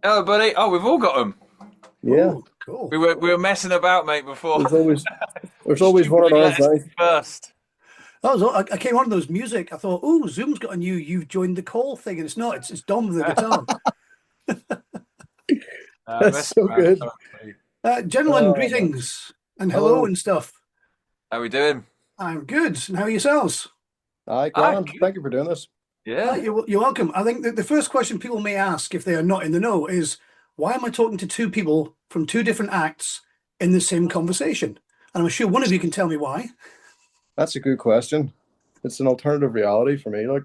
Oh, buddy. Oh, we've all got them. Yeah, Oh, cool. We were messing about, mate, before. there's always there's You always one of stupidly those, let us right? in first. I came on those music. I thought, oh, Zoom's got a new "You've joined the call" thing, and it's not. It's Dom with the guitar. That's Messing so around. good. Sorry. Gentlemen, Oh man. greetings and hello Hello. and stuff. How we doing? I'm good. And how are yourselves? Hi, Ah, Grant. good. Thank you for doing this. Yeah. You're welcome. I think that the first question people may ask if they are not in the know is, why am I talking to two people from two different acts in the same conversation? And I'm sure one of you can tell me why. That's a good question. It's an alternative reality for me. Like,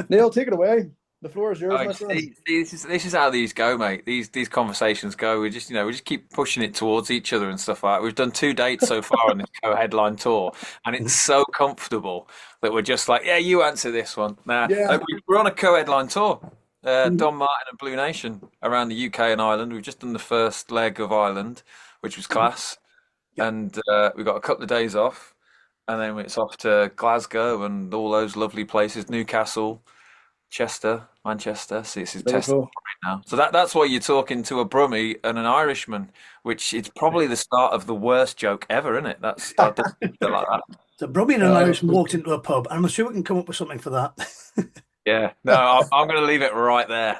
Neil, take it away. The floor is yours, Oh, my friend. see, this is how these go, mate. These conversations go. We just keep pushing it towards each other and stuff like that. We've done two dates so far on this co-headline tour, and it's so comfortable that we're just like, yeah, you answer this one. Now, Yeah. we're on a co-headline tour. Mhm. Don Martin and Blue Nation around the UK and Ireland. We've just done the first leg of Ireland, which was class, Yep. and we got a couple of days off, and then it's off to Glasgow and all those lovely places, Newcastle. Chester, Manchester. See, this is testing Liverpool. right now. So that's why you're talking to a Brummie and an Irishman, which is probably the start of the worst joke ever, isn't it? I don't feel like that. So Brummy and an Uh, Irishman walked into a pub, and I'm sure we can come up with something for that. Yeah, no, I'm going to leave it right there.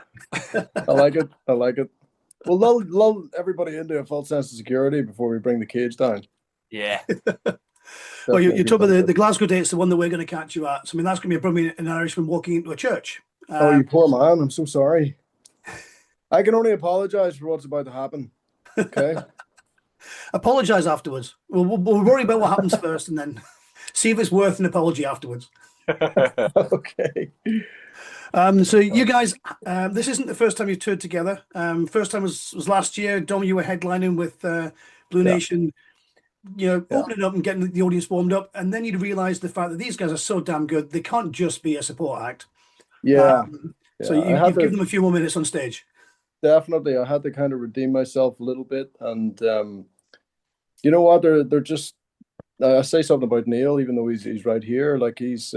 I like it. I like it. Well, lull everybody into a false sense of security before we bring the cage down. Yeah, Well, you're Definitely talking something. about the Glasgow date's the one that we're going to catch you at. So, I mean, that's going to be a Brummy and an Irishman walking into a church. Oh, Um, you poor man. I'm so sorry. I can only apologize for what's about to happen. Okay. Apologise afterwards. We'll worry about what happens first, and then see if it's worth an apology afterwards. Okay. So you guys, this isn't the first time you've toured together. First time was last year. Dom, you were headlining with Blue Yeah. Nation, Yeah. opening up and getting the audience warmed up, and then you'd realise the fact that these guys are so damn good, they can't just be a support act. Yeah. Um, so Yeah. I had you've to given them a few more minutes on stage. definitely. I had to kind of redeem myself a little bit, and you know what? They're just. I say something about Neil, even though he's right here. Like he's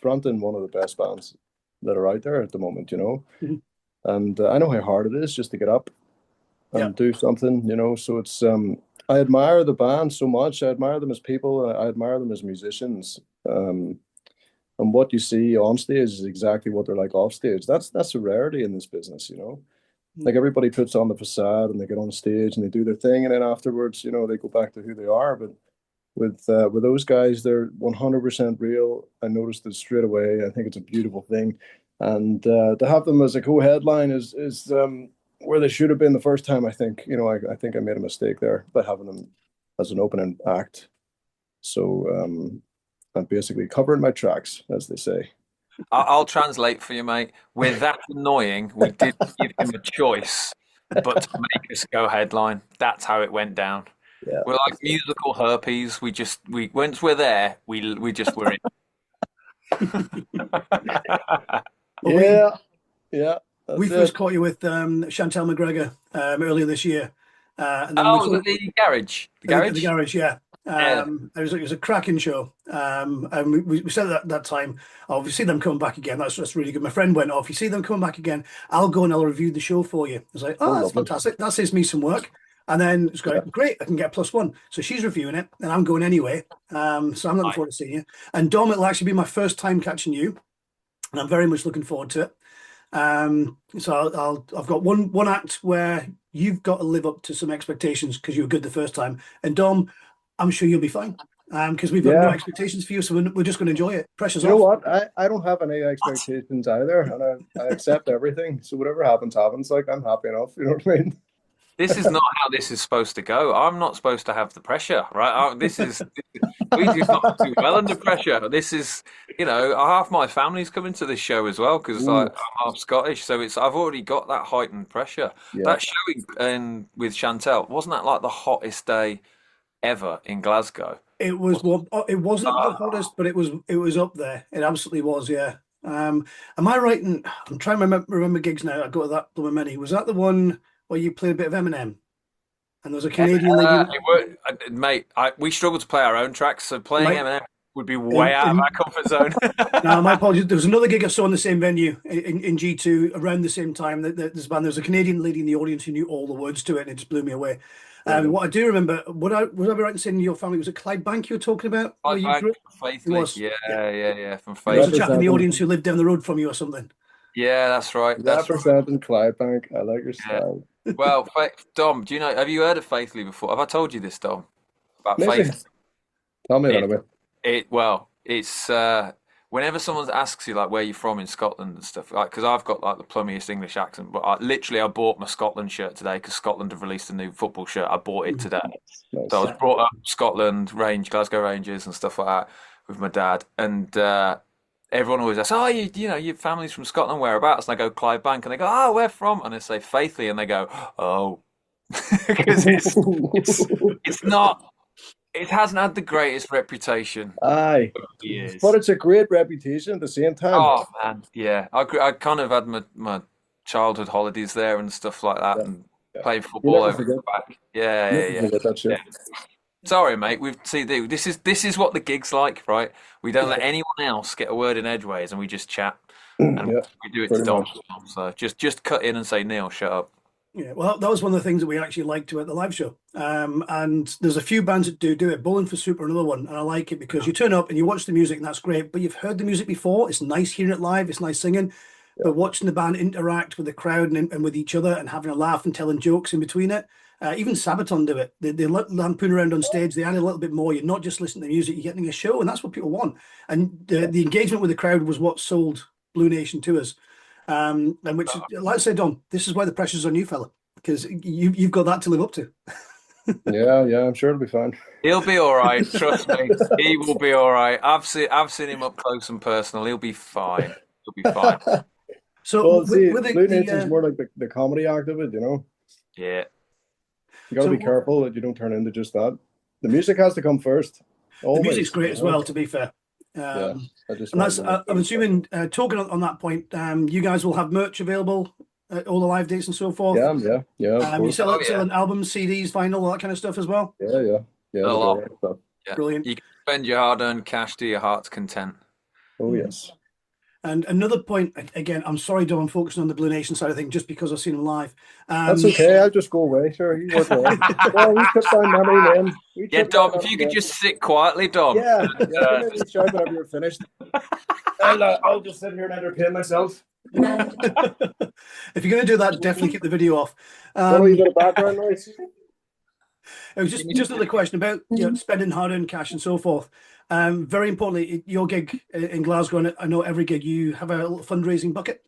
fronting one of the best bands that are out there at the moment. Mhm. And I know how hard it is just to get up Yeah. and do something. So it's I admire the band so much. I admire them as people. I admire them as musicians. Um, and what you see on stage is exactly what they're like off stage. That's a rarity in this business. Like everybody puts on the facade and they get on stage and they do their thing, and then afterwards, they go back to who they are. But with those guys, they're 100% real. I noticed it straight away. I think it's a beautiful thing, and to have them as a co-headline is where they should have been the first time. I think I made a mistake there by having them as an opening act. So I'm basically covering my tracks, as they say. I'll translate for you, mate. We're that annoying. We did give him a choice, but to make us go headline. That's how it went down. Yeah, We're like musical herpes. We once we're there, we just were in. Well, we yeah, yeah. we That's first it. caught you with Chantal McGregor earlier this year, and then we Oh, was it saw the garage? The at the garage? garage. Yeah, Yeah. it was a cracking show. And we said that time, oh, if you see them coming back again, that's really good. My friend went, oh, if you see them coming back again, I'll go and I'll review the show for you. I was like, Oh, oh, that's lovely. fantastic. That saves me some work. And then it's Yeah. great. I can get +1. So she's reviewing it, and I'm going anyway. So I'm looking Right. forward to seeing you. And Dom, it'll actually be my first time catching you, and I'm very much looking forward to it. So I've got one act where you've got to live up to some expectations because you were good the first time, and Dom, I'm sure you'll be fine. Because we've got no Yeah. expectations for you, so we're just going to enjoy it. Pressure's You know off. what? I don't have any expectations either, and I accept everything. So whatever happens, happens. Like I'm happy enough. You know what I mean? This is not how this is supposed to go. I'm not supposed to have the pressure, right? We do not do well under pressure. This is, half my family's coming to this show as well because I'm Ooh, half Scottish, so I've already got that heightened pressure. yeah. That showing with Chantel wasn't that like the hottest day ever in Glasgow? It was Was well, it wasn't the Ah, hottest, but it was up there. It absolutely was, yeah. Am I right in? I'm trying to remember gigs now. I go to that blooming many. Was that the one where you played a bit of Eminem and there was a Canadian lady? mate, we struggle to play our own tracks, so playing Right. Eminem. would be way in, out of in our comfort zone. Now, my apologies. There was another gig I saw in the same venue in G2 around the same time that this band. There was a Canadian lady in the audience who knew all the words to it, and it just blew me away. Brilliant. What I do remember, would I be right in saying your family was it Clydebank you were talking about, where Right you back grew up? from It Faithfully. was, Yeah, yeah. yeah, yeah. From And there was a chap in the Representing, audience who lived down the road from you or something. Yeah, that's right. That's right. representing Clydebank. I like your Yeah. style. Well, Dom, do you know, have you heard of Faithfully before? Have I told you this, Dom? About Maybe. Faith? Tell me It, anyway. well, it's whenever someone asks you like where you're from in Scotland and stuff, like because I've got like the plummiest English accent, but I bought my Scotland shirt today because Scotland have released a new football shirt. I bought it today. So I Nice. was brought up Scotland, Glasgow Rangers and stuff like that with my dad. And everyone always asks, "Oh, you know, your family's from Scotland, whereabouts?" And I go, "Clydebank," and they go, "Oh, where from?" And I say, "Faithfully," and they go, "Oh," because it's not, it hasn't had the greatest reputation Aye, over the but years. it's a great reputation at the same time. Oh man, yeah, I kind of had my childhood holidays there and stuff like that, Yeah, and yeah. played You football never over forget. the back. Yeah, You yeah, never yeah. forget that Yeah. shit. Sorry, mate. This is what the gig's like, right? We don't Yeah. let anyone else get a word in edgeways, and we just chat, and Yeah, we do it to pretty Dom. much. So just cut in and say, Neil, shut up. Yeah, well, that was one of the things that we actually liked about the live show. And there's a few bands that do it. Bowling for Soup are another one, and I like it because you turn up and you watch the music, and that's great. But you've heard the music before. It's nice hearing it live. It's nice singing, Yeah, but watching the band interact with the crowd and with each other and having a laugh and telling jokes in between it. Even Sabaton do it. They lampoon around on stage. They add a little bit more. You're not just listening to music. You're getting a show, and that's what people want. And the engagement with the crowd was what sold Blue Nation to us. And which, like I said, Dom, this is why the pressure's on you, fella, because you've got that to live up to. yeah, yeah. I'm sure it'll be fine. He'll be all right. Trust me, he will be all right. I've seen him up close and personal. He'll be fine. He'll be fine. So Well, see, with Blue Nation's more like the comedy act of it, you know. Yeah. You got to so be careful that you don't turn into just that. The music has to come first, the music's always, great you as know. well, to be fair. Yeah, Um, I just and wanted that's to make I'm sure that. assuming talking on that point, you guys will have merch available at all the live dates and so forth. Yeah, yeah, yeah, of You course. sell Oh it, yeah. selling albums, CDs, vinyl, all that kind of stuff as well. Yeah, yeah, yeah, A the lot. direct stuff. Yeah. Brilliant. You can spend your hard-earned cash to your heart's content. Oh, yes. And another point, again, I'm sorry, Dom, I'm focusing on the Blue Nation side of things just because I've seen them live. That's Um, okay. I'll just go away. Sure, you work away. Well, we trip down memory lane. We Yeah, trip down Dom, if you memory could lane. just sit quietly, Dom, Yeah, and yeah. Give me a wee shout whenever you're finished. I'll just sit here and entertain myself. if you're going to do that, definitely keep the video off. Got a wee bit Um, of background noise. It was just another question about spending hard-earned cash and so forth. Very importantly, your gig in Glasgow, and I know every gig you have a little fundraising bucket.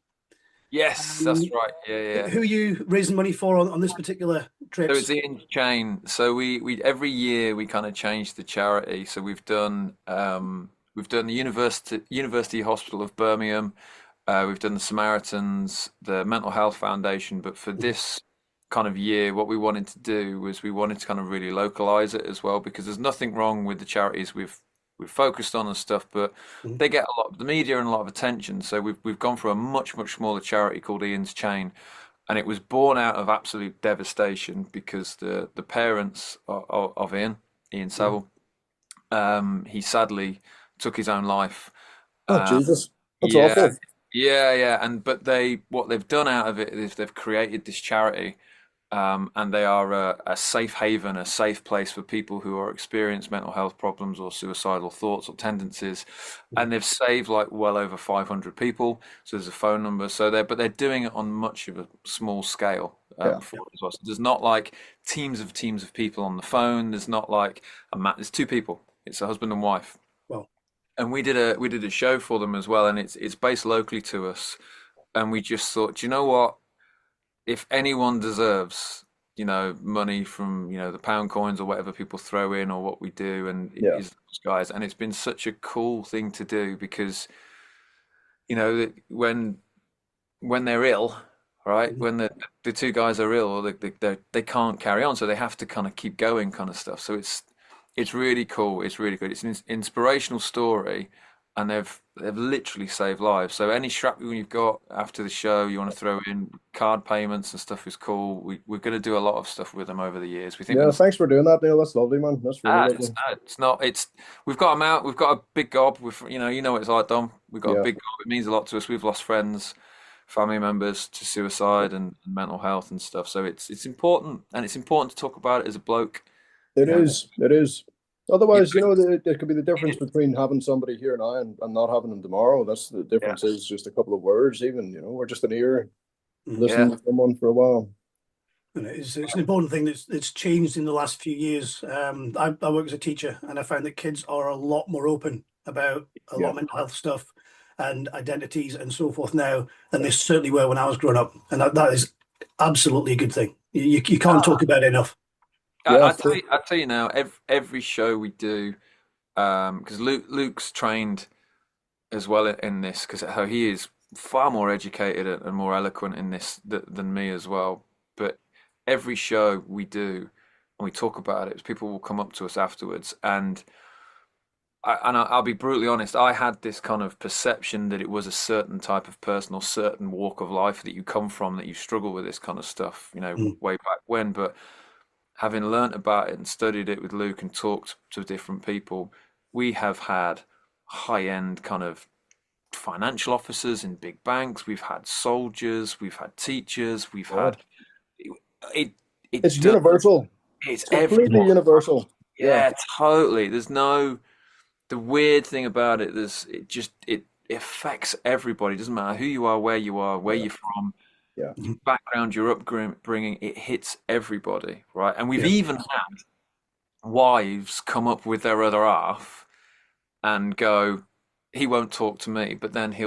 yes, that's right. Yeah, yeah. Who are you raising money for on this particular So it's trips? Ian Chain. So we every year we kind of change the charity. So we've done the University Hospital of Birmingham. We've done the Samaritans, the Mental Health Foundation. But for this kind of year, what we wanted to do was we wanted to kind of really localize it as well because there's nothing wrong with the charities we've focused on and stuff, but Mhm. they get a lot of the media and a lot of attention. So we've gone for a much smaller charity called Ian's Chain, and it was born out of absolute devastation because the parents of Ian Saville, he sadly took his own life. Oh, Um, Jesus. That's yeah, awful. yeah, and but what they've done out of it is they've created this charity, and they are a safe haven, a safe place for people who are experiencing mental health problems or suicidal thoughts or tendencies, and they've saved like well over 500 people. So there's a phone number. But they're doing it on much of a small scale. Yeah. For it as well. So there's not like teams of people on the phone. There's not like there's two people. It's a husband and wife, Well, and we did a show for them as well, and it's based locally to us, and we just thought, do you know what? If anyone deserves, money from, the pound coins or whatever people throw in or what we do, and it Yeah. is those guys, and it's been such a cool thing to do because, that when they're ill, right? mhm. When the two guys are ill, or they can't carry on, so they have to kind of keep going, kind of stuff. So it's really cool. It's really good. It's an inspirational story, and they've literally saved lives. So any strap you've got after the show, you want to throw in card payments and stuff is cool. We're going to do a lot of stuff with them over the years. We think we Yeah, can. thanks for doing that, Neil. That's lovely, man. That's really It's, lovely. it's not. It's we've got them out. We've got a big gob. With you know what it's like, Dom. We've got a Yeah, big gob. It means a lot to us. We've lost friends, family members to suicide and mental health and stuff. So it's important, and it's important to talk about it as a bloke. it You know, is. It is. you Otherwise, put, there could be the difference between having somebody here now and not having them tomorrow. That's the yeah, difference is just a couple of words, even, or just an ear Mm. yeah, listening to someone for a while. And it's an important thing that's changed in the last few years. I work as a teacher, and I found that kids are a lot more open about a lot Yeah, of mental health stuff and identities and so forth now than they certainly were when I was growing up, and that is absolutely a good thing. You can't talk about it enough. yeah, I tell you now, every show we do, because Luke's trained as well in this, because he is far more educated and more eloquent in this than me as well. But every show we do, and we talk about it, people will come up to us afterwards, and I'll be brutally honest. I had this kind of perception that it was a certain type of person or certain walk of life that you come from that you struggle with this kind of stuff, Mm. way back when. But having learnt about it and studied it with Luke and talked to different people, we have had high-end kind of financial officers in big banks. We've had soldiers. We've had teachers. We've yeah. had it. It's It does. universal. It's It's completely everyone. universal. Yeah, Yeah, totally. There's no. The weird thing about it is it affects everybody. It doesn't matter who you are, where yeah, you're from, yeah, your background, your upbringing. It hits everybody, right? And we've Yeah. even had wives come up with their other half and go, he won't talk to me, but then he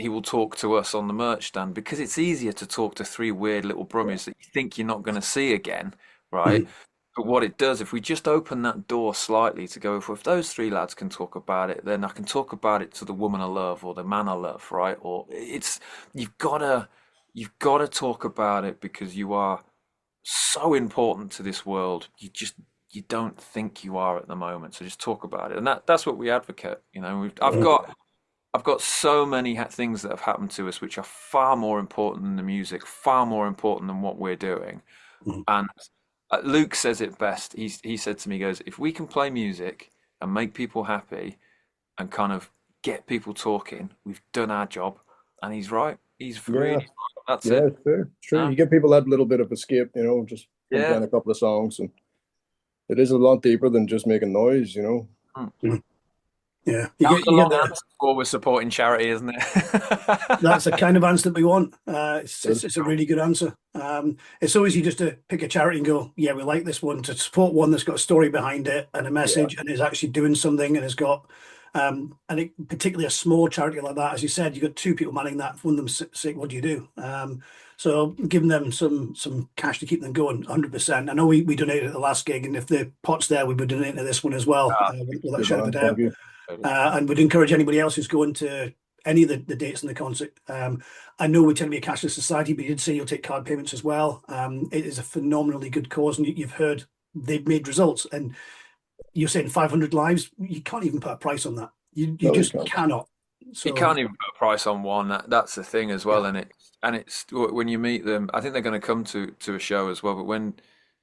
will talk to us on the merch stand because it's easier to talk to three weird little yeah, brummies that you think you're not going to see again, right? Mhm. But what it does, if we just open that door slightly to go, if those three lads can talk about it, then I can talk about it to the woman I love or the man I love, right? Or it's you've gotta talk about it because you are so important to this world. You don't think you are at the moment. So just talk about it, and that's what we advocate. Mhm. I've got so many things that have happened to us which are far more important than the music, far more important than what we're doing. Mhm. And Luke says it best. He said to me, he goes, if we can play music and make people happy and kind of get people talking, we've done our job. And he's right. He's really yeah, right. That's yeah. it. It's true. It's true. Uh, You give people that little bit of escape, just from yeah. playing a couple of songs, and it is a lot deeper than just making noise. Mm. Mhm. Yeah, That was a you get long the answer for we're supporting charity, isn't that's the it? kind of answer that we want. It's, Good. it's it's a really good answer. It's so easy just to pick a charity and go, yeah, we like this one, to support one that's got a story behind it and a Yeah, message and is actually doing something and has got particularly a small charity like that, as you said, you've got two people manning that. If one of them's sick, what do you do? So giving them some cash to keep them going, 100%. I know we donated at the last gig, and if the pot's there, we would donate to this one as well, Ah, without a good shadow of a man. Thank doubt. you. And would encourage anybody else who's going to any of the dates in the concert. I know we tend to be a cashless society, but you did say you'll take card payments as well. It is a phenomenally good cause, and you've heard they've made results. And you're saying 500 lives, you can't even put a price on that. You No, you just can't. cannot. you So can't even put a price on one. That's the thing as well, yeah. and it's when you meet them. I think they're going to come to a show as well. But when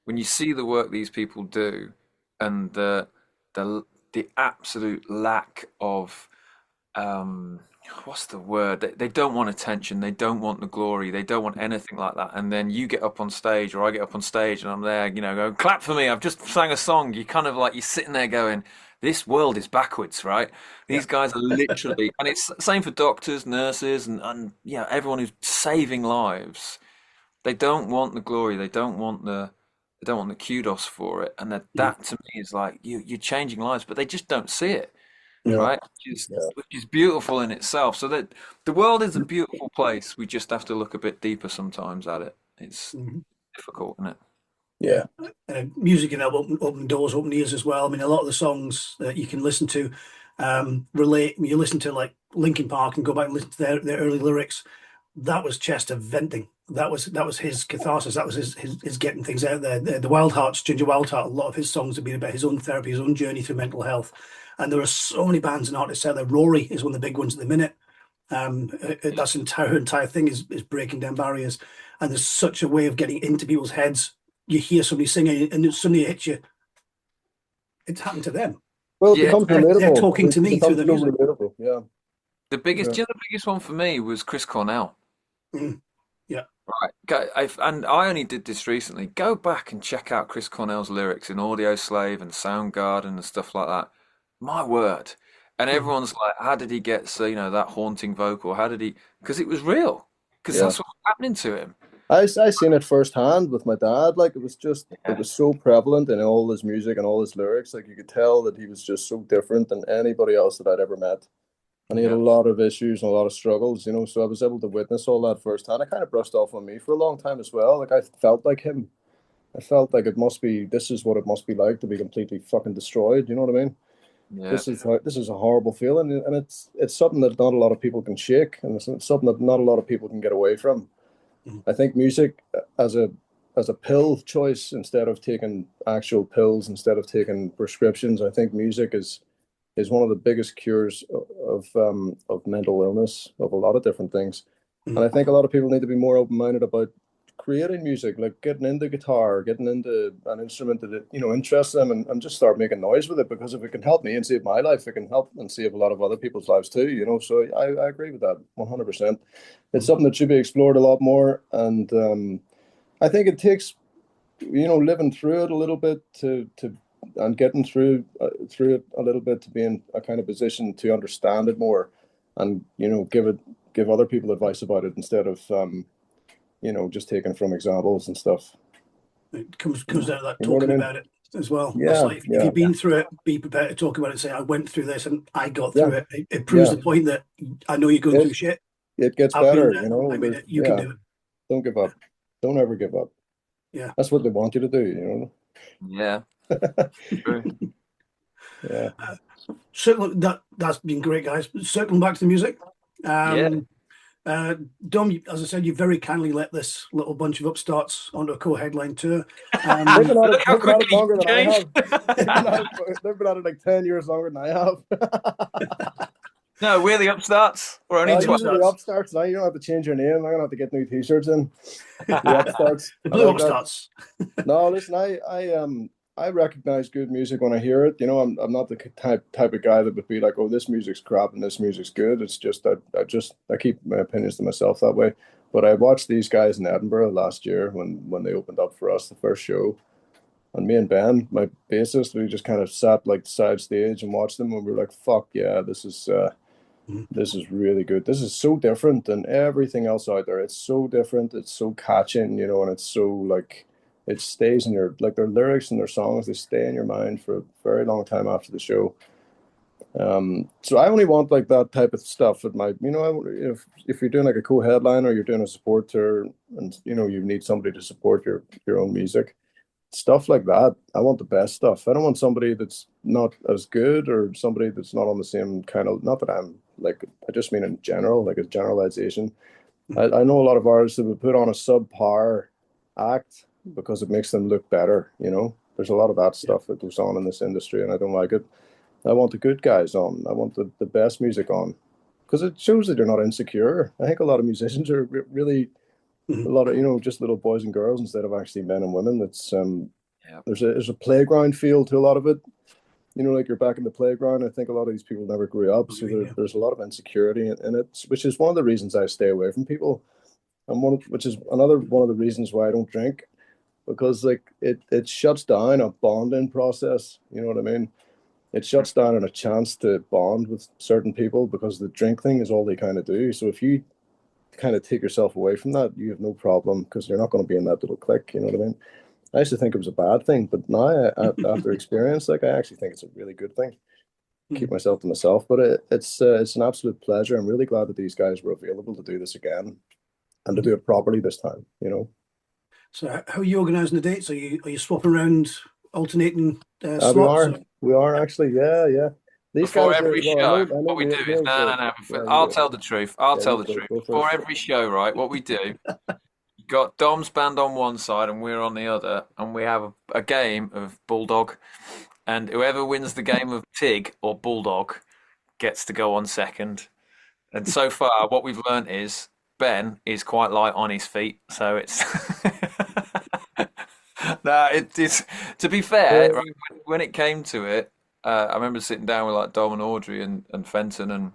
you see the work these people do, and the the absolute lack of what's the word? They don't want attention. They don't want the glory. They don't want anything like that. And then you get up on stage, or I get up on stage, and I'm there, going, clap for me. I've just sang a song. You kind of like you're sitting there going, this world is backwards, right? Yeah. These guys are literally, and it's same for doctors, nurses, and everyone who's saving lives. They don't want the glory. They don't want the kudos for it. And that to me is like you're changing lives, but they just don't see it, Mhm. Yeah, right? yeah, Which is beautiful in itself. So that the world is a beautiful place. We just have to look a bit deeper sometimes at it. It's Mhm. difficult, isn't it? yeah, Music can help open doors, open ears as well. I mean, a lot of the songs that you can listen to relate. When you listen to like Linkin Park and go back and listen to their early lyrics, that was Chester venting. That was his catharsis. That was his getting things out there. The Wild Hearts, Ginger Wildheart, a lot of his songs have been about his own therapy, his own journey through mental health. And there are so many bands and artists out there. Rory is one of the big ones at the minute. That's entire thing is breaking down barriers. And there's such a way of getting into people's heads. You hear somebody singing and suddenly it hits you. It's happened to them. Well, it Yeah, becomes They're relatable. talking to It me through becomes the so music. relatable. Yeah, the biggest, yeah, you know, the biggest one for me was Chris Cornell. Mm, yeah. Right. And I only did this recently. Go back and check out Chris Cornell's lyrics in Audio Slave and Soundgarden and stuff like that. My word. And Mm, everyone's like, how did he get so, you know, that haunting vocal? How did he? Because it was real. Because yeah. that's what was happening to him. I seen it firsthand with my dad. Like it Yeah. was so prevalent in all his music and all his lyrics. Like you could tell that he was just so different than anybody else that I'd ever met. And he had a Yeah. lot of issues and a lot of struggles, you know. So I was able to witness all that firsthand. It kind of brushed off on me for a long time as well. Like I felt like him. I felt like this is what it must be like to be completely fucking destroyed. You know what I mean? Yeah. This is a horrible feeling, and it's something that not a lot of people can shake, and it's something that not a lot of people can get away from. mm, I think music as a pill choice instead of taking actual pills, instead of taking prescriptions. I think music is one of the biggest cures of mental illness, of a lot of different things. And mm. I think a lot of people need to be more open-minded about creating music, like getting into guitar, getting into an instrument that interests them, and just start making noise with it. Because if it can help me and save my life, it can help and save a lot of other people's lives too. So I agree with that 100%. It's something that should be explored a lot more, and I think it takes living through it a little bit to and getting through it a little bit to be in a kind of position to understand it more, and give other people advice about it instead of just taking from examples and stuff. It comes down to that You know what I talking mean? about it as well. It's Yeah, like if yeah, you've been through it, be prepared to talk about it. Say, I went through this and I got yeah, through it. It proves yeah. the point that I know you're going It through shit. it gets I've been better, there. I mean, There's you can yeah. do it. Don't give up. Don't ever give up. Yeah. That's what they want you to do. Yeah. True. Yeah. Certainly, that's been great, guys. Circling back to the music. Yeah. Dom, as I said, you very kindly let this little bunch of upstarts onto a co-headline tour. They've been at Look it. how They've been at it quickly longer you than I changed. have. They've been at it like 10 years longer than I have. No, we're the upstarts. We're only You're The 12. the upstarts, upstarts now. You don't have to change your name. I'm gonna have to get new T-shirts in. The upstarts. the I blue like that. upstarts. No, listen. I recognize good music when I hear it. I'm not the type of guy that would be like, oh, this music's crap and this music's good. It's just that I keep my opinions to myself that way. But I watched these guys in Edinburgh last year when they opened up for us the first show. And me and Ben, my bassist, we just kind of sat like side stage and watched them, and we were like, "Fuck yeah, Mhm. this is really good. This is so different than everything else out there. It's so different. It's so catching, and it's so like it stays in your like their lyrics and their songs. They stay in your mind for a very long time after the show. So I only want like that type of stuff at my, if you're doing like a co-headline or you're doing a support tour, and you need somebody to support your own music, stuff like that. I want the best stuff. I don't want somebody that's not as good or somebody that's not on the same kind of, not that I'm like, I just mean in general, like a generalization. I know a lot of artists that would put on a subpar act because it makes them look better. There's a lot of that Yeah. stuff that goes on in this industry, and I don't like it. I want the good guys on. I want the best music on because it shows that you're not insecure. I think a lot of musicians are really a Mhm. lot of just little boys and girls instead of actually men and women. That's Yeah. there's a playground feel to a lot of it. Like you're back in the playground. I think a lot of these people never grew up, so Yeah. there's a lot of insecurity in it, which is one of the reasons I stay away from people, and which is another one of the reasons why I don't drink, because like it shuts down a bonding process. You know what I mean? It shuts down on a chance to bond with certain people because the drink thing is all they kind of do. So if you kind of take yourself away from that, you have no problem because you're not going to be in that little clique. You know what I mean? I used to think it was a bad thing, but now after experience, like I actually think it's a really good thing. Keep Mhm. myself to myself, but it's an absolute pleasure. I'm really glad that these guys were available to do this again and to Mhm. do it properly this time. So, how are you organising the dates? Are you swapping around, alternating We slots? are actually, yeah, yeah. These before guys are, every well, show, I know what we do is Neil's no, the, no, no. yeah, you I'll go. tell the truth. I'll Yeah, tell you the go, truth. go Before first. every show, right? What we do, you've got Dom's band on one side and we're on the other, and we have a game of Bulldog, and whoever wins the game of Tig or Bulldog gets to go on second. And so far, what we've learnt is Ben is quite light on his feet, so it's no. It's to be fair, right, when it came to it, I remember sitting down with like Dom and Audrey and Fenton, and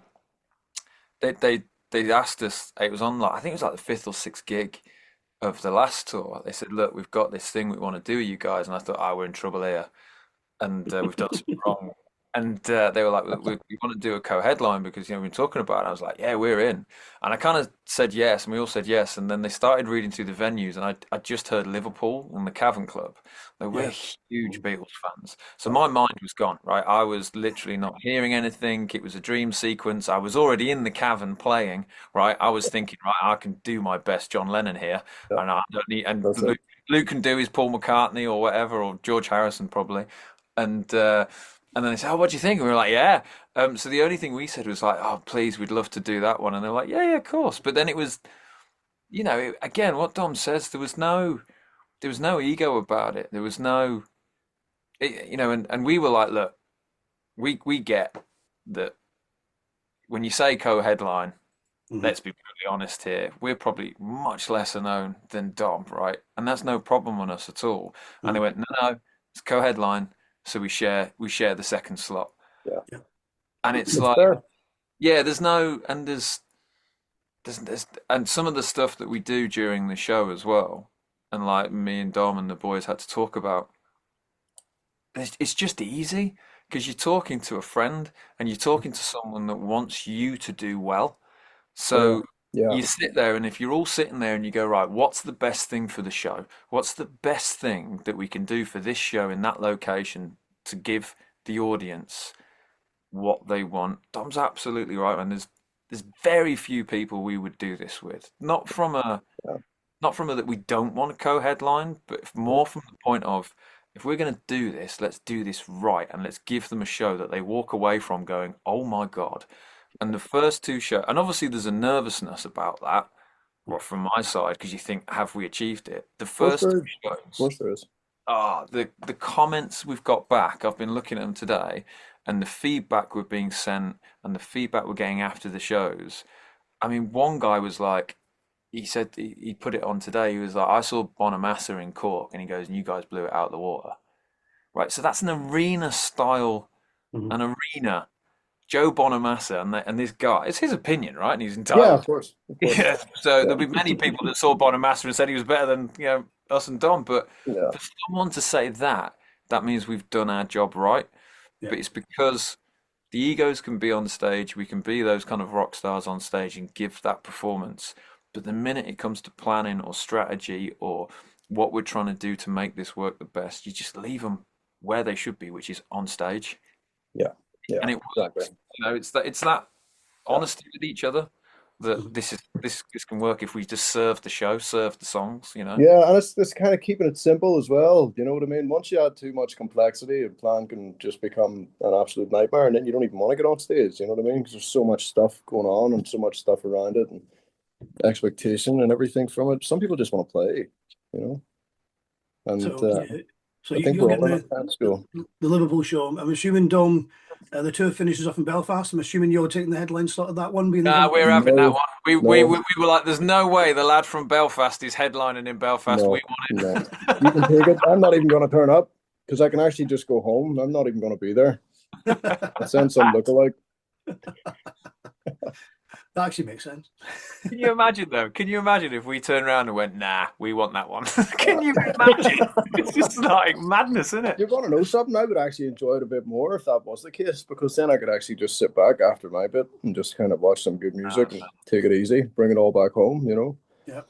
they asked us. It was on like I think it was like the fifth or sixth gig of the last tour. They said, "Look, we've got this thing we want to do with you guys," and I thought, "Oh, we're in trouble here." And we've done something wrong. And they were like, we want to do a co-headline because we've been talking about it. I was like, yeah, we're in. And I kind of said yes, and we all said yes. And then they started reading through the venues, and I just heard Liverpool and the Cavern Club. They were Yeah. huge Beatles fans, so my mind was gone. Right, I was literally not hearing anything. It was a dream sequence. I was already in the cavern playing. Right, I was thinking, right, I can do my best John Lennon here, Yeah, and I don't need. And that's it. Luke can do his Paul McCartney or whatever, or George Harrison probably. And and then they said, "Oh, what do you think?" And we were like, "Yeah." So the only thing we said was like, "Oh, please, we'd love to do that one." And they're like, "Yeah, yeah, of course." But then it was, again, what Dom says, there was no ego about it. There was no, and we were like, "Look, we get that when you say co-headline, Mhm. let's be brutally honest here, we're probably much lesser known than Dom, right? And that's no problem on us at all." And they Mhm. went, "No, no, it's co-headline, so we share the second slot." Yeah, Yeah. And it's it's like, fair. yeah, there's no, and there's, and some of the stuff that we do during the show as well, and like me and Dom and the boys had to talk about, it's just easy because you're talking to a friend and you're talking to someone that wants you to do well. Yeah, So yeah, you sit there, and if you're all sitting there and you go, right, what's the best thing for the show? What's the best thing that we can do for this show in that location to give the audience what they want? Dom's absolutely right, and there's very few people we would do this with. yeah. Not from a that we don't want a co-headline, but more from the point of if we're going to do this, let's do this right, and let's give them a show that they walk away from going, "Oh my God." And the first two shows, and obviously there's a nervousness about that, or from my side, because you think, have we achieved it? The Of course first there two is. Of shows, course there is. the comments we've got back, I've been looking at them today, and the feedback we're being sent, and the feedback we're getting after the shows. I mean, one guy was like, he said he put it on today. He was like, I saw Bonamassa in Cork, and he goes, and you guys blew it out of the water, right? So that's an arena style, Mhm. an arena. Joe Bonamassa and this guy, it's his opinion, right? And he's Yeah, entitled of course, of to. course. Yeah. So Yeah, there'll be many people that saw Bonamassa and said he was better than us and Dom. But yeah, for someone to say that, that means we've done our job right. Yeah. But it's because the egos can be on stage, we can be those kind of rock stars on stage and give that performance. But the minute it comes to planning or strategy or what we're trying to do to make this work the best, you just leave them where they should be, which is on stage, yeah, yeah. and it Exactly. works. It's that Yeah, honesty with each other that Mhm. this can work if we just serve the show, serve the songs. yeah, and it's kind of keeping it simple as well. You know what I mean? Once you add too much complexity, a plan can just become an absolute nightmare, and then you don't even want to get on stage. You know what I mean? Because there's so much stuff going on and so much stuff around it, and expectation and everything from it. Some people just want to play, you know, and So yeah, so I think you're we're all getting in that kind of school. the Liverpool show. I'm assuming Dom, the tour finishes off in Belfast. I'm assuming you're taking the headline slot of that one, being the Nah, event we're manager. having that No, one. We no, were like, there's no way the lad from Belfast is headlining in Belfast. We no, want no. You can take it. I'm not even going to turn up because I can actually just go home. I'm not even going to be there. I'll send some lookalike. That actually makes sense. Can you imagine though? Can you imagine if we turned around and went, nah, we want that one? Can Uh, you imagine? It's just like madness, isn't it? you're going to know something. I would actually enjoy it a bit more if that was the case because then I could actually just sit back after my bit and just kind of watch some good No, music and take it easy, bring it all back home, you know? Yeah.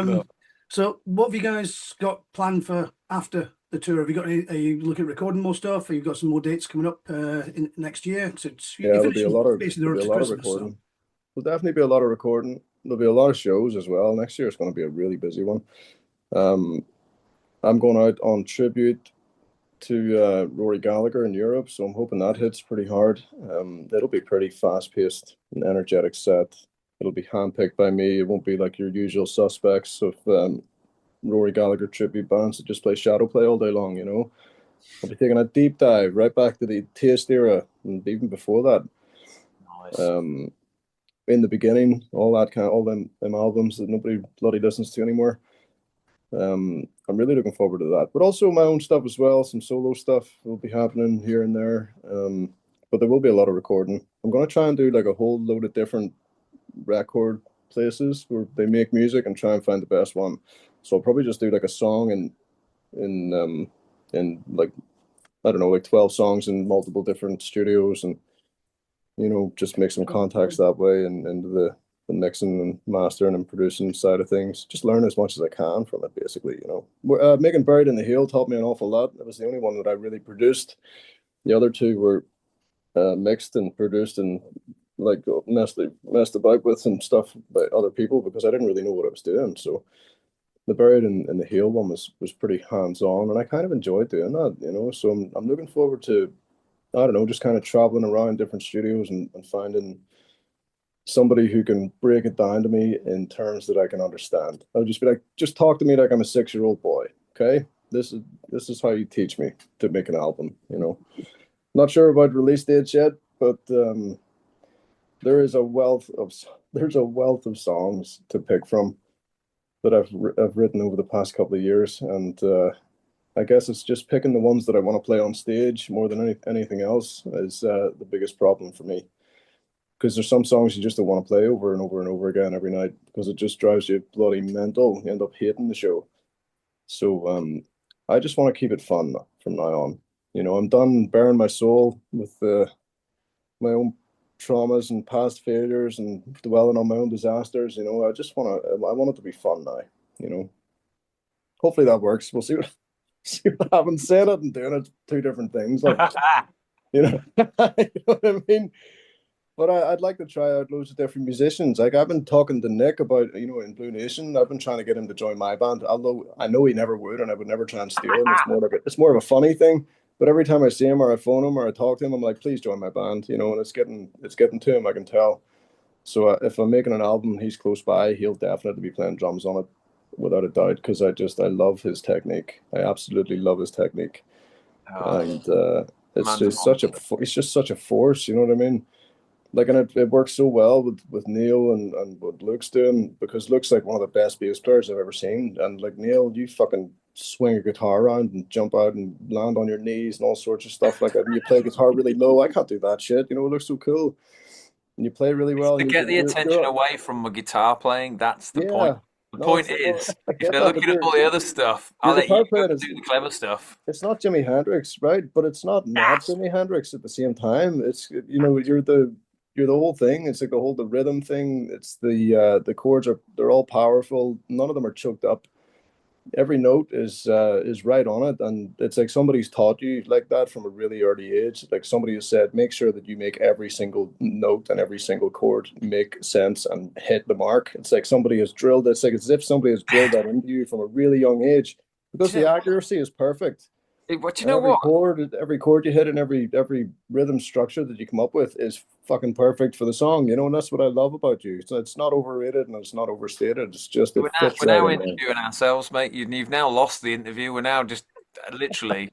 no. So what have you guys got planned for after the tour? Have you got any, are you looking at recording more stuff? Have you got some more dates coming up in next year? So Yeah, you're there'll be a finishing lot of basically the there'll run be a to lot of Christmas. So recording. There'll definitely be a lot of recording. There'll be a lot of shows as well. Next year is going to be a really busy one. Um, I'm going out on tribute to Rory Gallagher in Europe, so I'm hoping that hits pretty hard. It'll be pretty fast-paced and energetic set. It'll be handpicked by me. It won't be like your usual suspects of Rory Gallagher tribute bands that just play shadow play all day long, you know. I'll be taking a deep dive right back to the Taste era and even before that. Nice. In the beginning, all that kind of all them albums that nobody bloody listens to anymore. I'm really looking forward to that, but also my own stuff as well. Some solo stuff will be happening here and there, but there will be a lot of recording. I'm going to try and do like a whole load of different record places where they make music and try and find the best one. So I'll probably just do like a song in like I don't know, like 12 songs in multiple different studios, and just make some contacts that way and into the mixing and mastering and producing side of things. Just learn as much as I can from it, basically. Making Buried in the Heel taught me an awful lot. It was the only one that I really produced. The other two were mixed and produced and like messed about with and stuff by other people because I didn't really know what I was doing. So the Buried in the Heel one was pretty hands-on, and I kind of enjoyed doing that. So I'm looking forward to, I don't know, just kind of traveling around different studios and finding somebody who can break it down to me in terms that I can understand. I'll just be like, just talk to me like I'm a 6-year-old boy. Okay. This is how you teach me to make an album. Not sure about release dates yet, but there's a wealth of songs to pick from that I've written over the past couple of years, and I guess it's just picking the ones that I want to play on stage more than anything else is the biggest problem for me. Because there's some songs you just don't want to play over and over and over again every night because it just drives you bloody mental. You end up hating the show. So I just want to keep it fun from now on. I'm done bearing my soul with my own traumas and past failures and dwelling on my own disasters. I want it to be fun now. Hopefully that works. We'll see what happens. Saying it and doing it, two different things. Like, you know, you know what I mean? But I'd like to try out loads of different musicians. Like I've been talking to Nick about, in Blue Nation. I've been trying to get him to join my band, although I know he never would, and I would never try and steal him. It's more of a funny thing. But every time I see him or I phone him or I talk to him, I'm like, please join my band. And it's getting to him. I can tell. So if I'm making an album, he's close by. He'll definitely be playing drums on it, without a doubt. Because I love his technique. I absolutely love his technique, and it's just such a force. You know what I mean? Like, and it works so well with Neil and what Luke's doing, because Luke's like one of the best bass players I've ever seen. And like Neil, you fucking swing a guitar around and jump out and land on your knees and all sorts of stuff like that. And you play guitar really low. I can't do that shit. It looks so cool. And you play really well. To get the attention away from my guitar playing, that's the point. The point is, if they're looking at all the other stuff, I'll let you do the clever stuff. It's not Jimi Hendrix, right? But it's not Jimi Hendrix at the same time. It's you're the whole thing. It's like the rhythm thing. It's the chords they're all powerful. None of them are choked up. Every note is right on it, and it's like somebody's taught you like that from a really early age. Like somebody has said, make sure that you make every single note and every single chord make sense and hit the mark. It's like somebody has drilled. It's like as if somebody has drilled that into you from a really young age, because the accuracy is perfect. But you know what? Every chord you hit and every rhythm structure that you come up with is fucking perfect for the song, and that's what I love about you. So it's not overrated and it's not overstated. It's just we're now interviewing ourselves, mate. You've now lost the interview. We're now just literally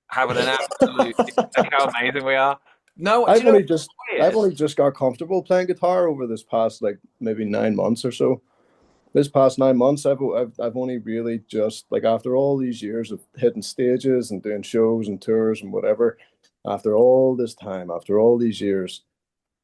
having an absolute. How amazing we are! No, I've only just got comfortable playing guitar over this past like maybe 9 months or so. This past 9 months, I've only really just, like, after all these years of hitting stages and doing shows and tours and whatever, after all this time, after all these years,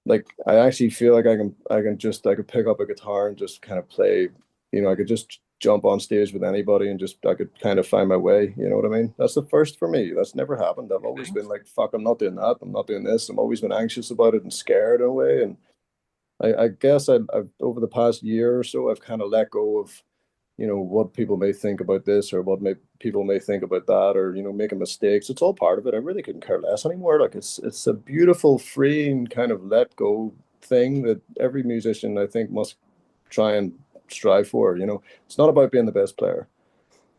like I actually feel like I could pick up a guitar and just kind of play. I could just jump on stage with anybody and I could kind of find my way. You know what I mean? That's the first for me. That's never happened. I've always been like, fuck, I'm not doing that. I'm not doing this. I've always been anxious about it and scared in a way. And I guess I've over the past year or so, I've kind of let go of, what people may think about this or what people may think about that, or, making mistakes. It's all part of it. I really couldn't care less anymore. Like it's a beautiful, freeing kind of let go thing that every musician, I think, must try and strive for. It's not about being the best player.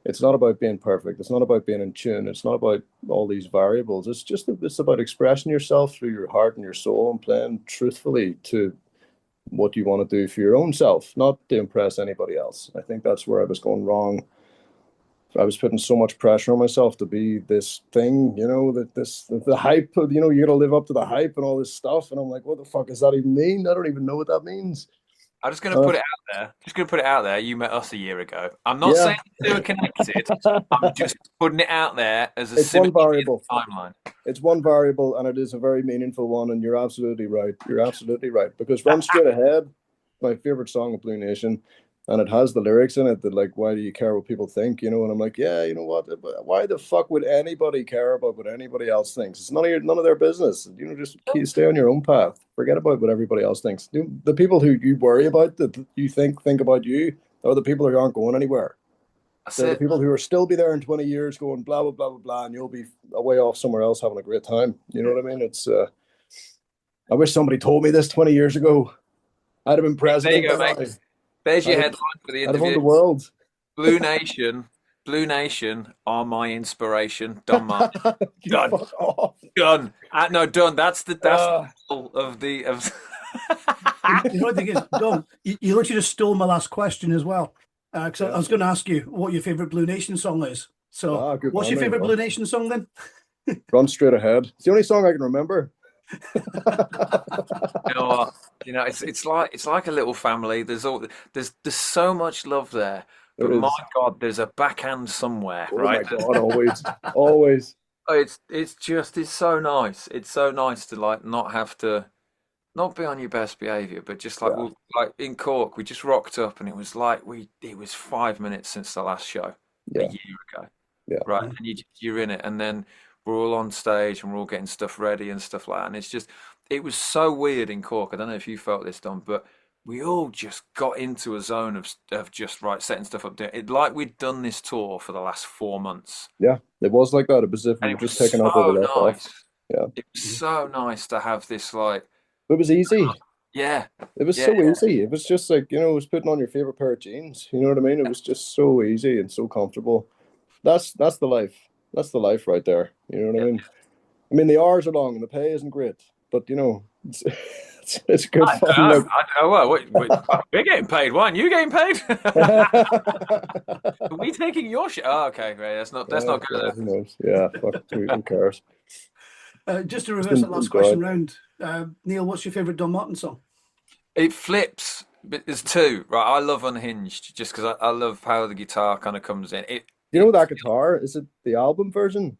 It's not about being perfect. It's not about being in tune. It's not about all these variables. It's about expressing yourself through your heart and your soul and playing truthfully to what you want to do for your own self, not to impress anybody else. I think that's where I was going wrong. I was putting so much pressure on myself to be this thing, that the hype, you got to live up to the hype and all this stuff. And I'm like, what the fuck does that even mean? I don't even know what that means. I'm just going to put it out there. Just going to put it out there. You met us a year ago. I'm not Yeah. saying the two are connected. I'm just putting it out there as a It's one variable. timeline. It's one variable, and it is a very meaningful one. And you're absolutely right. You're absolutely right. Because Run Straight Ahead, my favorite song of Blue Nation, and it has the lyrics in it that like, why do you care what people think? And I'm like, yeah, you know what? Why the fuck would anybody care about what anybody else thinks? It's none of their business. Just stay on your own path. Forget about what everybody else thinks. The people who you worry about, that you think about you, are the people who aren't going anywhere. They're the people who are still be there in 20 years going blah blah blah blah blah, and you'll be away off somewhere else having a great time. You know what I mean? It's I wish somebody told me this 20 years ago. I'd have been president. There you go, mate. There's your headline for the interview. I'd have won the world. Blue Nation are my inspiration. Done, Mark. Done. Done. No, done. That's the goal of the of. You know what I think is done. You literally just stole my last question as well. Because I was going to ask you what your favorite Blue Nation song is. So, what's your favorite Blue Nation song then? Run Straight Ahead. It's the only song I can remember. You know what? It's like a little family. There's so much love there. But my God, there's a backhand somewhere, right? Oh my God, always. It's so nice. It's so nice to like not have to not be on your best behavior, but just like like in Cork, we just rocked up and it was like it was 5 minutes since the last show a year ago. Yeah. Right. And you're in it, and then we're all on stage and we're all getting stuff ready and stuff like that. And it was so weird in Cork. I don't know if you felt this, Don, but we all just got into a zone of just setting stuff up there. It like we'd done this tour for the last 4 months. Yeah, it was like that. It was as if we were just taking up over left off. Yeah. It was so nice to have this like it was easy. Yeah. It was so easy. It was just like, it was putting on your favorite pair of jeans. You know what I mean? It was just so easy and so comfortable. That's the life. That's the life right there. You know what I mean? I mean, the hours are long and the pay isn't great, but it's good fun. We're getting paid. Why aren't you getting paid? Are we taking your shit? Oh, okay, great. That's not good. Who knows? Yeah, fuck, who cares? Just to reverse that last question round, Neil, what's your favourite Don Martin song? It flips. There's two, right? I love Unhinged just because I love how the guitar kind of comes in. You know that guitar? Is it the album version?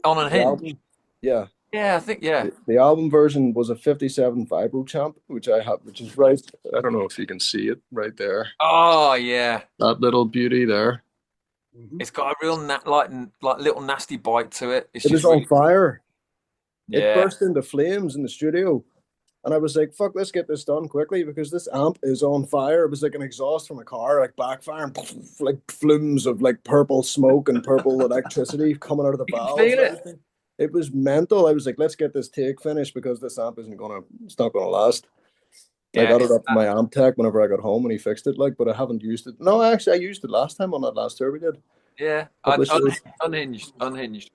On Unhinged? Yeah. Yeah, I think, yeah. The album version was a 57 Vibro Champ, which I have, which is right. I don't know if you can see it right there. Oh, yeah. That little beauty there. It's got a real like little nasty bite to it. It was on fire. Yeah. It burst into flames in the studio. And I was like, fuck, let's get this done quickly because this amp is on fire. It was like an exhaust from a car, like backfiring, like flumes of like purple smoke and purple electricity coming out of the valves. It was mental. I was like, let's get this take finished because this amp it's not gonna last. Yeah, I got it up to my amp tech whenever I got home and he fixed it, but I haven't used it. No, actually I used it last time on that last tour we did. Yeah, unhinged.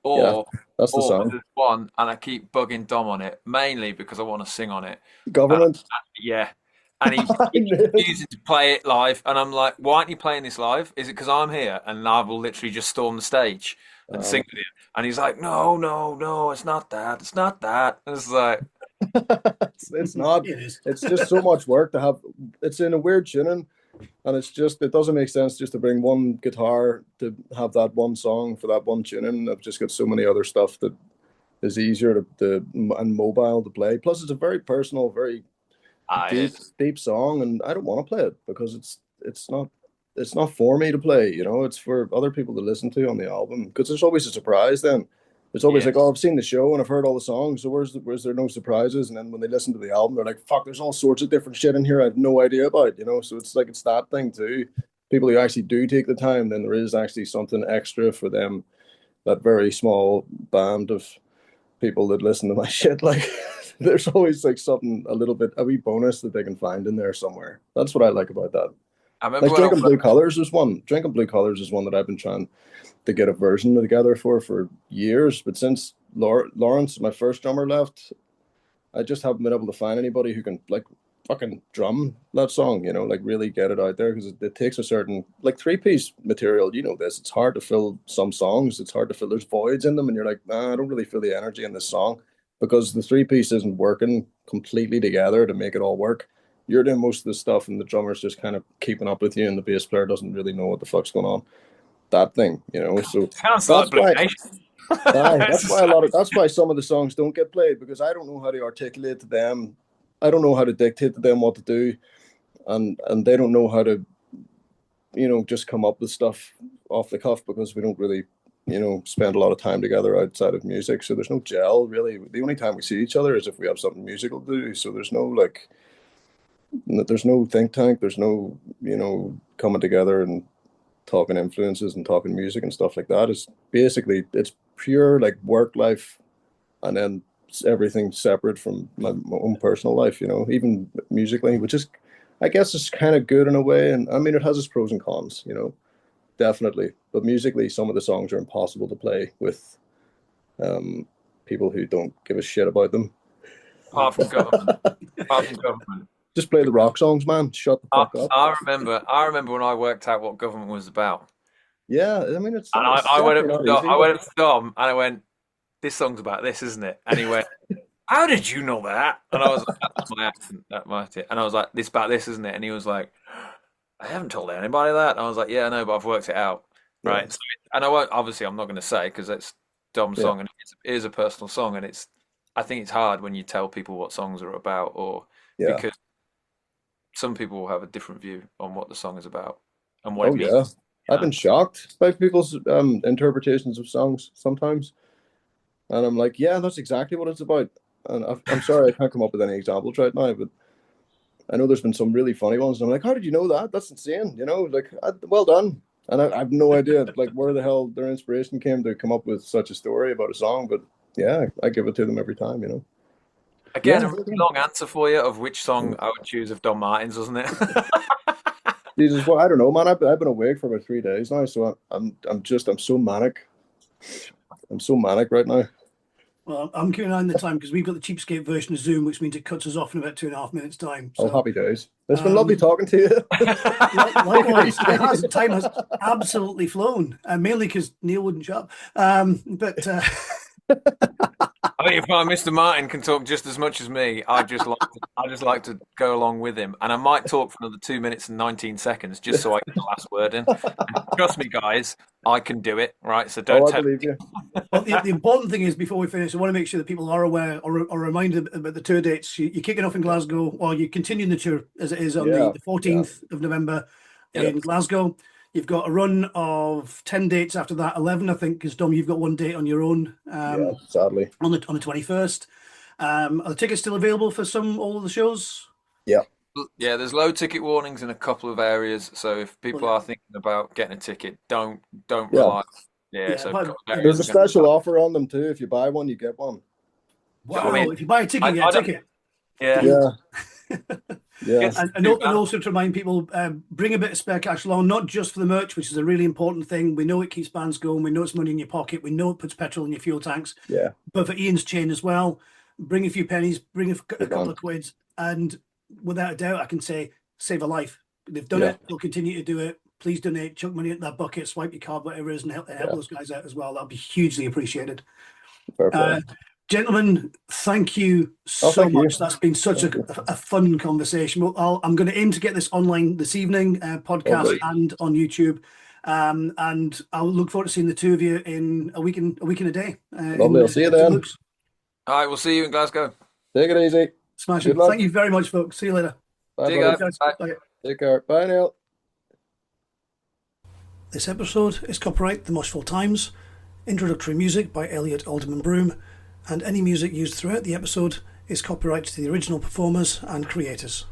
Or that's the song. There's one, and I keep bugging Dom on it mainly because I want to sing on it. Government. And he's refusing to play it live, and I'm like, why aren't you playing this live? Is it because I'm here? And I will literally just storm the stage and sing with you. And he's like, no, it's not that. It's not that. And it's like, it's not. It's just so much work to have. It's in a weird tuning. And it doesn't make sense just to bring one guitar to have that one song for that one tuning. I've just got so many other stuff that is easier and mobile to play. Plus, it's a very personal, very deep song, and I don't want to play it because it's not for me to play. It's for other people to listen to on the album because there's always a surprise. Then it's always like, oh, I've seen the show and I've heard all the songs, so where's there no surprises? And then when they listen to the album, they're like, fuck, there's all sorts of different shit in here I have no idea about, So it's like it's that thing too. People who actually do take the time, then there is actually something extra for them. That very small band of people that listen to my shit, like there's always like something a wee bonus that they can find in there somewhere. That's what I like about that. I remember Like when I Drinking Blue worked, Colors is one. Drinking Blue Colors is one that I've been trying to get a version together for years. But since Lawrence, my first drummer, left, I just haven't been able to find anybody who can like fucking drum that song, like really get it out there because it takes a certain like three-piece material. You know this. It's hard to fill some songs. It's hard to fill. There's voids in them, and you're like, nah, I don't really feel the energy in this song because the three-piece isn't working completely together to make it all work. You're doing most of the stuff, and the drummer's just kind of keeping up with you, and the bass player doesn't really know what the fuck's going on. That thing. So sounds that's like Blue why. Nation. That's why that's why some of the songs don't get played because I don't know how to articulate to them. I don't know how to dictate to them what to do, and they don't know how to, just come up with stuff off the cuff because we don't really, spend a lot of time together outside of music. So there's no gel really. The only time we see each other is if we have something musical to do. So there's no like, there's no think tank. There's no, coming together and talking influences and talking music and stuff like that. It's pure like work life, and then everything separate from my own personal life. Even musically, which is, I guess, is kind of good in a way. And I mean, it has its pros and cons. Definitely. But musically, some of the songs are impossible to play with people who don't give a shit about them. Apart from government. Apart from government. Just play the rock songs, man. Shut the fuck up. I remember when I worked out what government was about. Yeah, I mean, it's And I went up to Dom, and I went, this song's about this, isn't it? And he went, how did you know that? And I was like, that's my accent, that might it. And I was like, this about this, isn't it? And he was like, I haven't told anybody that. And I was like, yeah, I know, but I've worked it out. Right. Yeah. So, and I won't, obviously, I'm not going to say because it's Dom's song and it is a personal song. And I think it's hard when you tell people what songs are about because some people will have a different view on what the song is about and what it means. Yeah. I've been shocked by people's interpretations of songs sometimes. And I'm like, yeah, that's exactly what it's about. And I'm sorry, I can't come up with any examples right now, but I know there's been some really funny ones. And I'm like, how did you know that? That's insane. Well done. And I have no idea like where the hell their inspiration came to come up with such a story about a song. But yeah, I give it to them every time. Again, a really long answer for you of which song I would choose of Don Martin's, wasn't it? Jesus, well, I don't know, man. I've been awake for about 3 days now, so I'm so manic. I'm so manic right now. Well, I'm keeping an eye on the time because we've got the cheapskate version of Zoom, which means it cuts us off in about 2.5 minutes time. So, happy days. It's been lovely talking to you. Likewise, time has absolutely flown, mainly because Neil wouldn't shut up. I think if Mr. Martin can talk just as much as me, I just like to go along with him, and I might talk for another 2 minutes and 19 seconds just so I get the last word in. And trust me, guys, I can do it. Right, so don't I believe you. Well, the important thing is before we finish, I want to make sure that people are aware or reminded about the tour dates. You're kicking off in Glasgow, or you're continuing the tour as it is on the 14th of November in Glasgow. You've got a run of 10 dates after that, 11, I think, because Dom, you've got one date on your own. Sadly. On the 21st. Are the tickets still available for all of the shows? Yeah. Yeah, there's low ticket warnings in a couple of areas. So if people are thinking about getting a ticket, don't rely. Yeah, so there's a special offer on them too. If you buy one, you get one. Wow! If you buy a ticket, you get a ticket. Yeah. Yeah. And also to remind people, bring a bit of spare cash along, not just for the merch, which is a really important thing. We know it keeps bands going. We know it's money in your pocket. We know it puts petrol in your fuel tanks. Yeah. But for Ian's chain as well, bring a few pennies, bring a couple of quids, and without a doubt, I can say save a life. They've done it. They'll continue to do it. Please donate, chuck money in that bucket, swipe your card, whatever it is, and help those guys out as well. That'll be hugely appreciated. Gentlemen, thank you so much. That's been such a fun conversation. I'm going to aim to get this online this evening, podcast and on YouTube. And I'll look forward to seeing the two of you in a week and a day. Lovely. I'll see you then. All right, we'll see you in Glasgow. Take it easy. Smashing. Thank you very much, folks. See you later. Bye, see you guys. Bye. Bye. Take care. Bye, Neil. This episode is copyright The Moshville Times. Introductory music by Elliot Alderman Broom. And any music used throughout the episode is copyright to the original performers and creators.